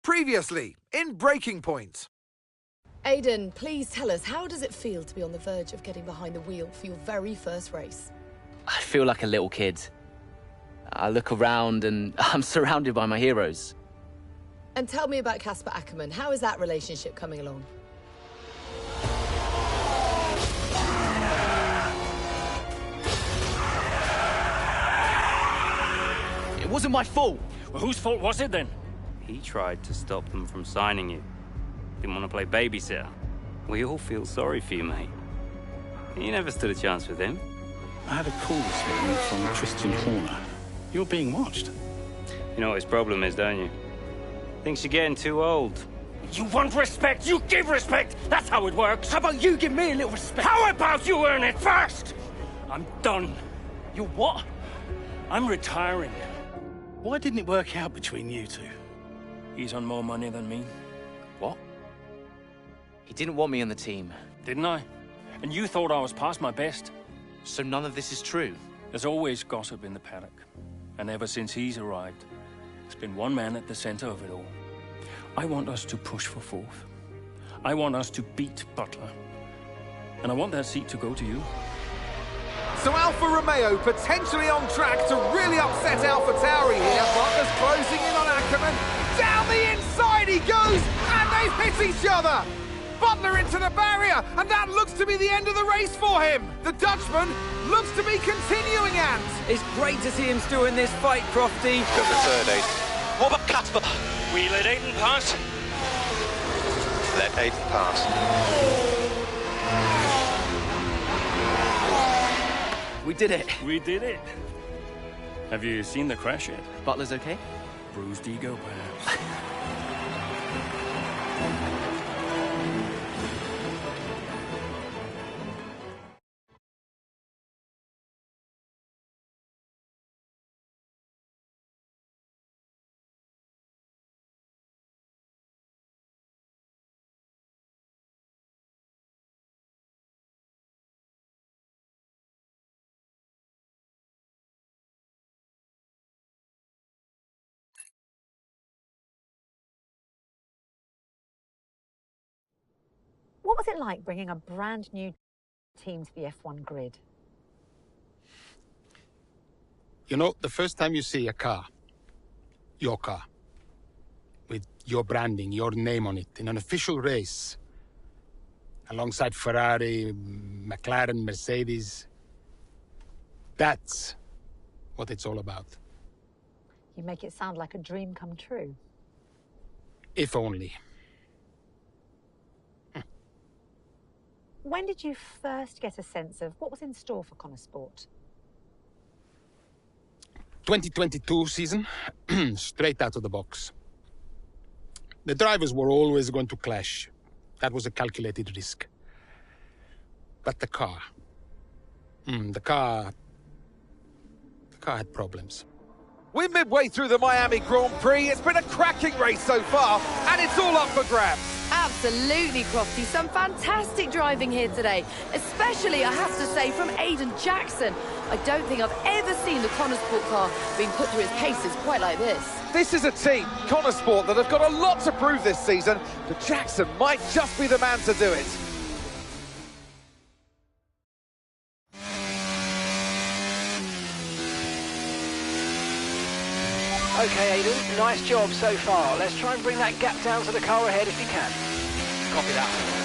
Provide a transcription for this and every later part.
Previously, in Breaking Point. Aidan, please tell us, how does it feel to be on the verge of getting behind the wheel for your very first race? I feel like a little kid. I look around and I'm surrounded by my heroes. And tell me about Casper Ackerman. How is that relationship coming along? It wasn't my fault. Well, whose fault was it then? He tried to stop them from signing you. Didn't want to play babysitter. We all feel sorry for you, mate. You never stood a chance with him. I had a call this morning from Christian Horner. You're being watched. You know what his problem is, don't you? Thinks you're getting too old. You want respect, you give respect! That's how it works! How about you give me a little respect? How about you earn it first? I'm done. You're what? I'm retiring. Why didn't it work out between you two? He's on more money than me. What? He didn't want me on the team. Didn't I? And you thought I was past my best? So none of this is true? There's always gossip in the paddock. And ever since he's arrived, there's been one man at the center of it all. I want us to push for fourth. I want us to beat Butler. And I want that seat to go to you. So Alfa Romeo potentially on track to really upset AlphaTauri here. Butler's closing in on Ackerman. Down the inside he goes, and they've hit each other. Butler into the barrier, and that looks to be the end of the race for him. The Dutchman looks to be continuing, and it's great to see him still in this fight, Crofty. Got the third, Aiden. What about Casper? We let Aiden pass. Let Aiden pass. We did it. We did it. Have you seen the crash yet? Butler's okay? Bruised ego, perhaps. What was it like bringing a brand new team to the F1 grid? You know, the first time you see a car, your car, with your branding, your name on it, in an official race, alongside Ferrari, McLaren, Mercedes, that's what it's all about. You make it sound like a dream come true. If only. When did you first get a sense of what was in store for Connor Sport? 2022 season, straight out of the box. The drivers were always going to clash. That was a calculated risk. But the car... the car had problems. we're midway through the Miami Grand Prix. It's been a cracking race so far, and it's all up for grabs. Absolutely, Crofty. Some fantastic driving here today, especially, I have to say, from Aidan Jackson. I don't think I've ever seen the Connor Sport car being put through its paces quite like this. This is a team, Connor Sport, that have got a lot to prove this season, but Jackson might just be the man to do it. Okay, Aidan, nice job so far. Let's try and bring that gap down to the car ahead if you can. Copy that.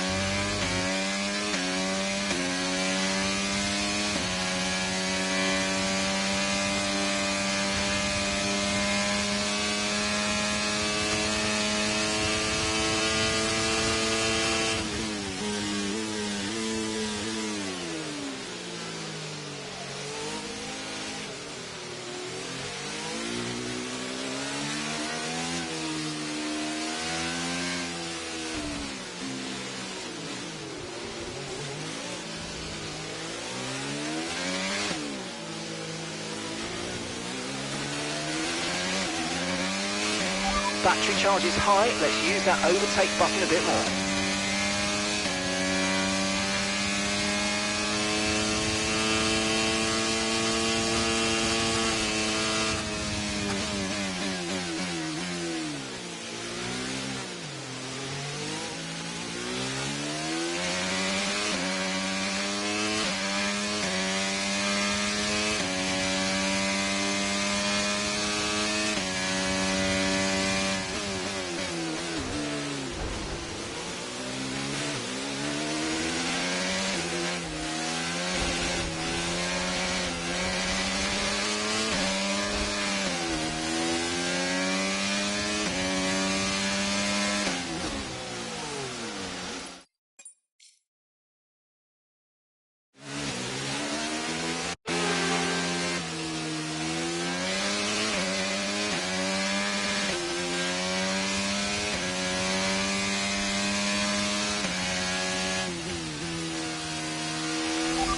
Battery charge is high. Let's use that overtake button a bit more.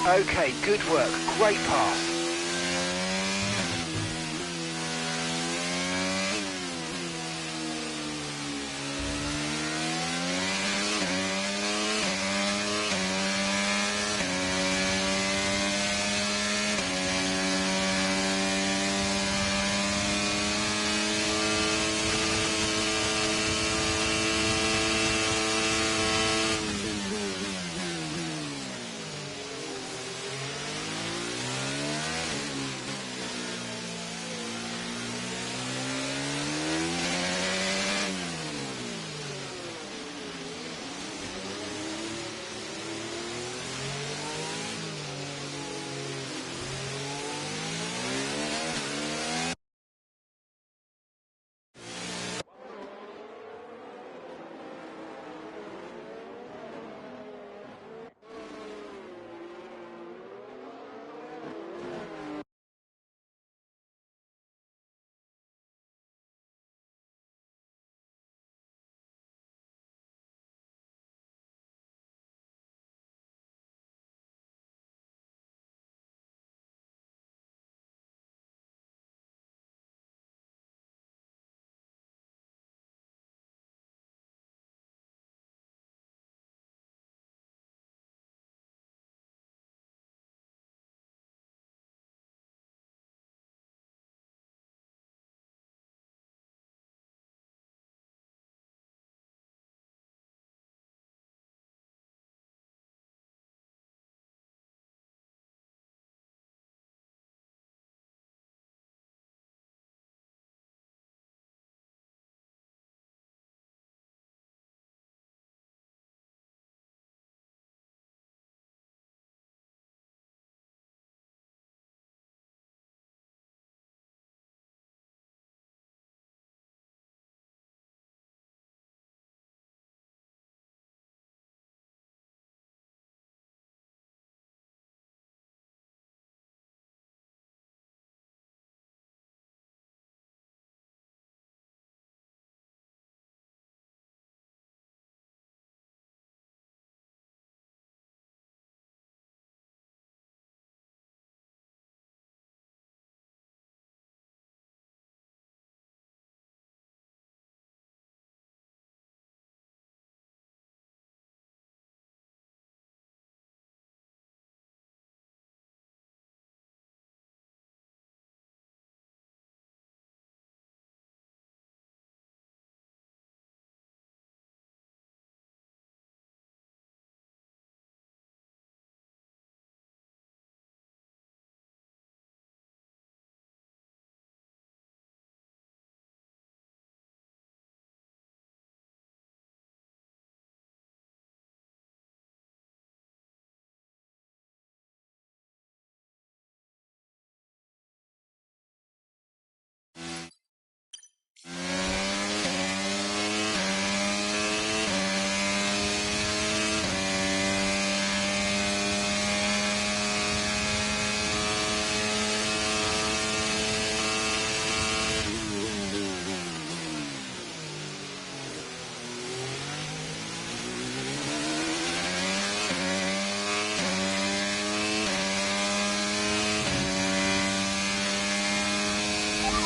Okay, good work. Great pass.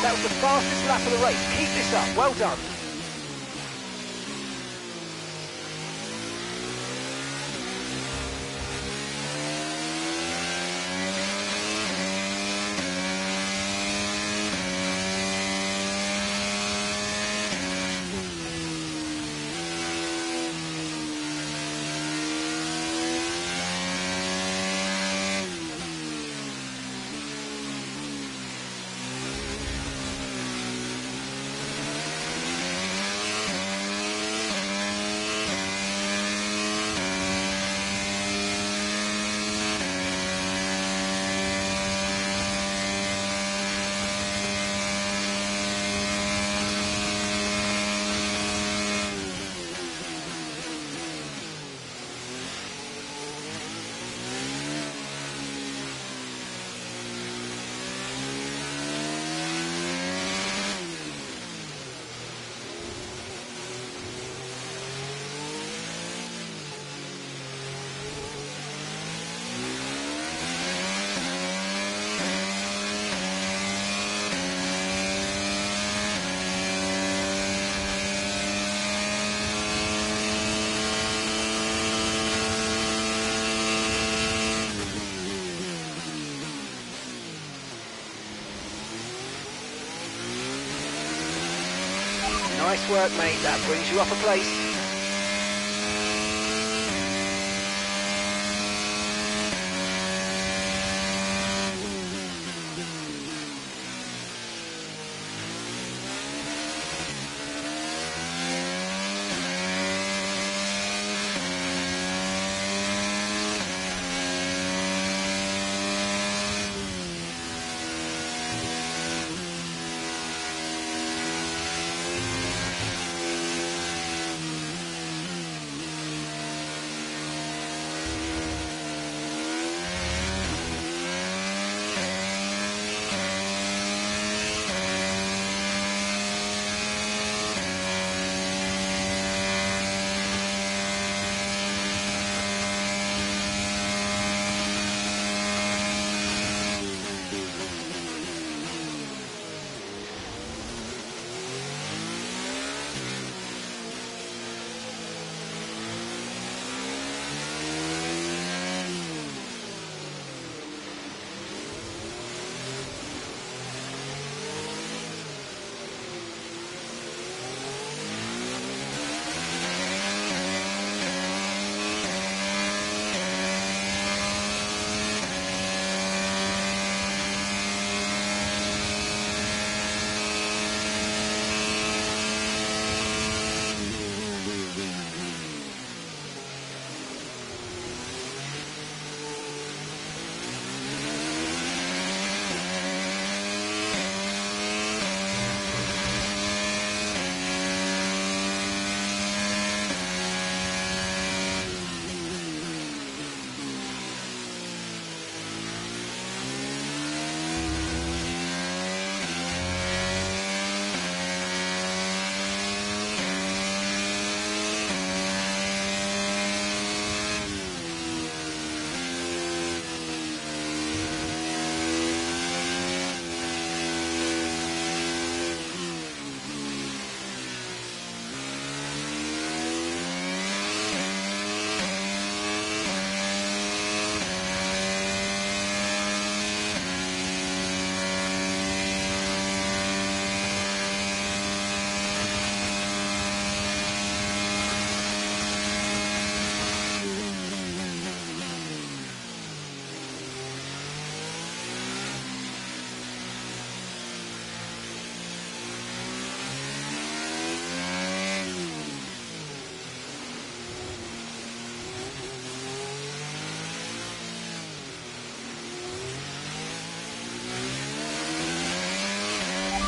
That was the fastest lap of the race. Keep this up. Well done. Nice work, mate. That brings you up a place.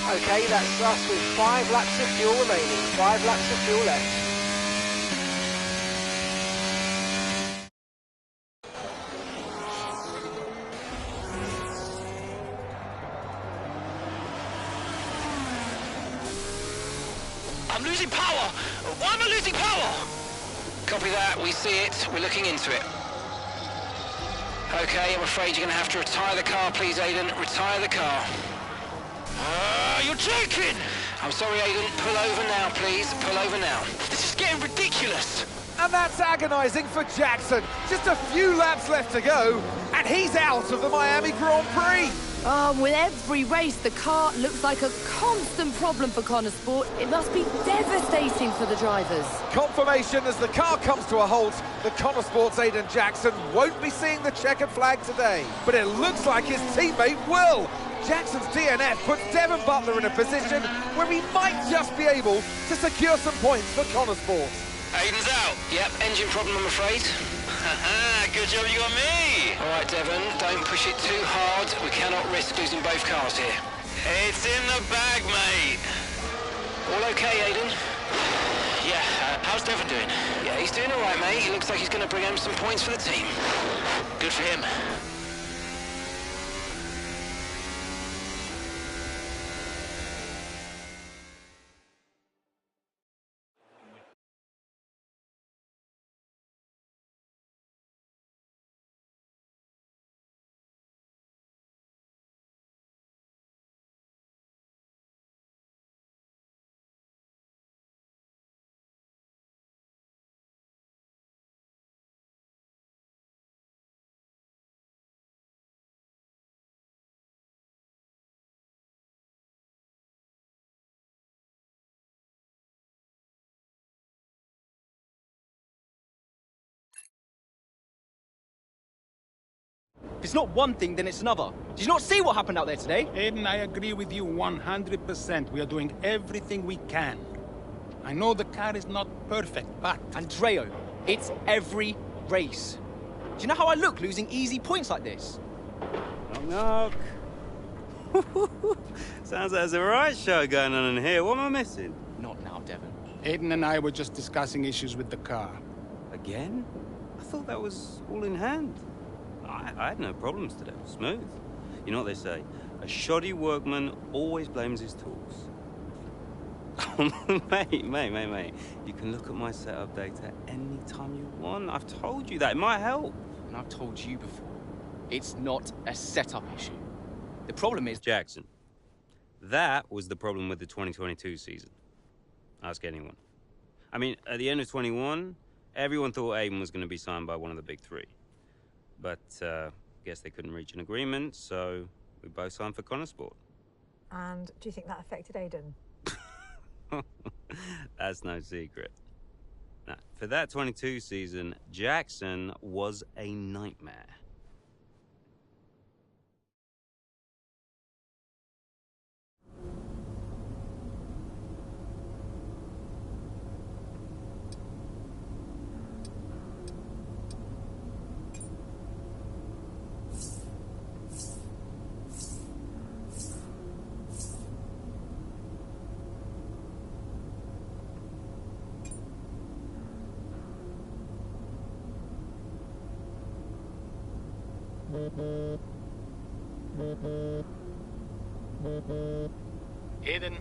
Okay, that's us with 5 laps of fuel remaining. 5 laps of fuel left. I'm losing power! Why am I losing power? Copy that, we see it. We're looking into it. Okay, I'm afraid you're going to have to retire the car, please, Aidan. Retire the car. You're joking! I'm sorry, Aidan. Pull over now, please. Pull over now. This is getting ridiculous! And that's agonising for Jackson. Just a few laps left to go, and he's out of the Miami Grand Prix. With every race, the car looks like a constant problem for Connor Sport. It must be devastating for the drivers. Confirmation as the car comes to a halt. The Connor Sport's Aidan Jackson won't be seeing the checkered flag today, but it looks like his teammate will. Jackson's DNF puts Devon Butler in a position where he might just be able to secure some points for Connor Sport. Aiden's out. Yep, engine problem, I'm afraid. Good job you got me! All right, Devon, don't push it too hard. We cannot risk losing both cars here. It's in the bag, mate. All okay, Aidan? Yeah, how's Devon doing? Yeah, he's doing all right, mate. He looks like he's going to bring home some points for the team. Good for him. If it's not one thing, then it's another. Did you not see what happened out there today? Aiden, I agree with you 100%. We are doing everything we can. I know the car is not perfect, but... Andreo, it's every race. Do you know how I look losing easy points like this? Knock, knock. Sounds like there's a right show going on in here. What am I missing? Not now, Devon. Aiden and I were just discussing issues with the car. Again? I thought that was all in hand. I had no problems today. Smooth. You know what they say? A shoddy workman always blames his tools. mate. You can look at my setup data any time you want. I've told you that. It might help. And I've told you before. It's not a setup issue. The problem is... Jackson. That was the problem with the 2022 season. Ask anyone. I mean, at the end of 21, everyone thought Aiden was going to be signed by one of the big three. But, guess they couldn't reach an agreement, so we both signed for Connorsport. And do you think that affected Aiden? That's no secret. Now, for that 22 season, Jackson was a nightmare. Aiden,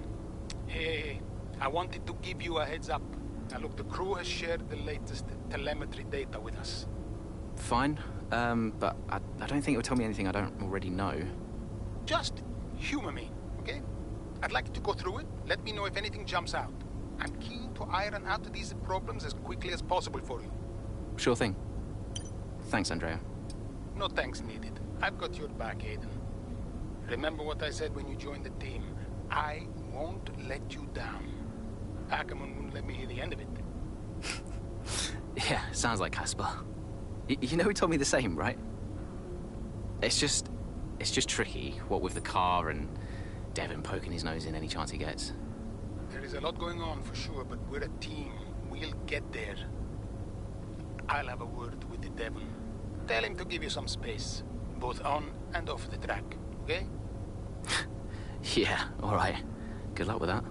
hey, I wanted to give you a heads up. Now look, the crew has shared the latest telemetry data with us. Fine, but I don't think it will tell me anything I don't already know. Just humor me, okay? I'd like you to go through it. Let me know if anything jumps out. I'm keen to iron out these problems as quickly as possible for you. Sure thing. Thanks, Andrea. No thanks needed. I've got your back, Aiden. Remember what I said when you joined the team. I won't let you down. Ackerman wouldn't let me hear the end of it. Yeah, sounds like Casper. You know he told me the same, right? It's just tricky, what with the car and Devon poking his nose in any chance he gets. There is a lot going on for sure, but we're a team. We'll get there. I'll have a word with the Devon. Tell him to give you some space, both on and off the track, okay? Yeah, all right. Good luck with that.